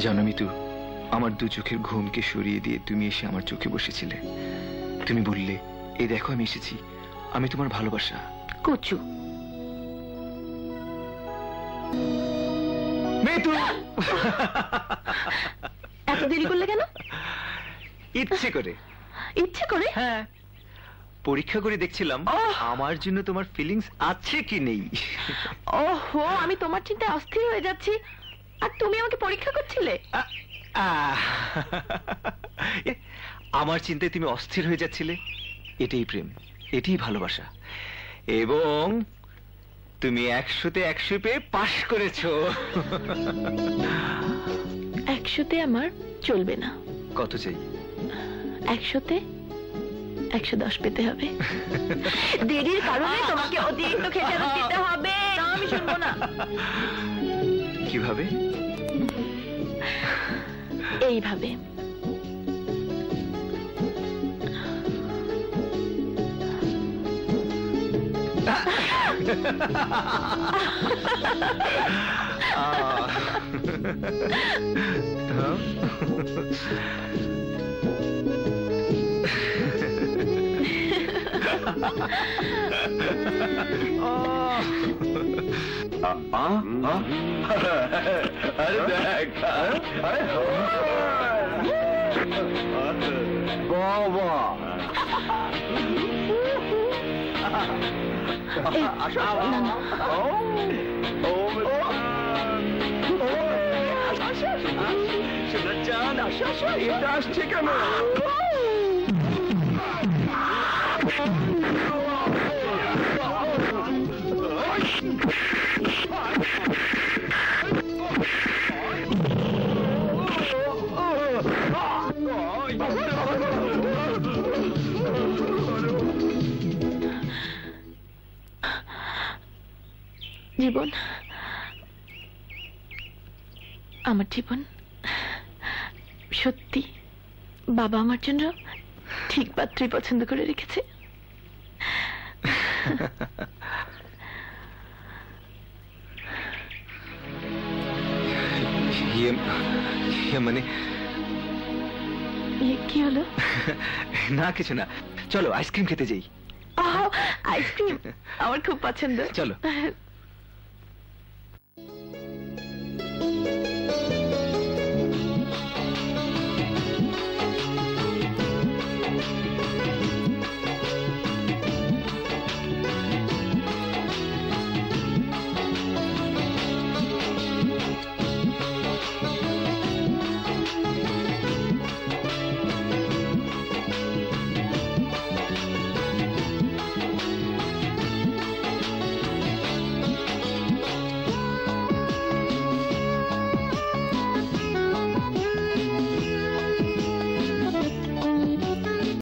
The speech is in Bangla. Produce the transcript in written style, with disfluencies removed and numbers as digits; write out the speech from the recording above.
জানো মিতু, আমার দু চোখের ঘুমকে সরিয়ে দিয়ে তুমি এসে আমার চোখে বসেছিলে। তুমি বললে, এই দেখো আমি এসেছি, আমি তোমার ভালোবাসা। কচু মিতু, এত দেরি করলে কেন? ইচ্ছে করে। ইচ্ছে করে? হ্যাঁ, পরীক্ষা করে দেখছিলাম আমার জন্য তোমার ফিলিংস আছে কি নেই। ওহো, আমি তোমার চিন্তায় অস্থির হয়ে যাচ্ছি আর তুমি আমাকে পরীক্ষা করছিলে। আমার চিন্তায় তুমি অস্থির হয়ে যাচ্ছিলে। এটাই প্রেম, এটাই ভালোবাসা। এবং তুমি 100-তে 100 পেয়ে পাশ করেছো। 100-তে আমার চলবে না। কত চাই? 100-তে 110 পেতে হবে। দেরির কারণে তোমাকে অতিরিক্ত খেসারত দিতে হবে। না, আমি শুনবো না। কিভাবে? এইভাবে। আরে দেখ, বাবা এটা আসছে কেন? জীবন, আমার জীবন, সত্যি বাবা আমার জন্য ঠিক পাত্রই পছন্দ করে রেখেছে। মানে কি হলো? না, কিছু না। চলো আইসক্রিম খেতে যাই। আইসক্রিম আমার খুব পছন্দ। চলো।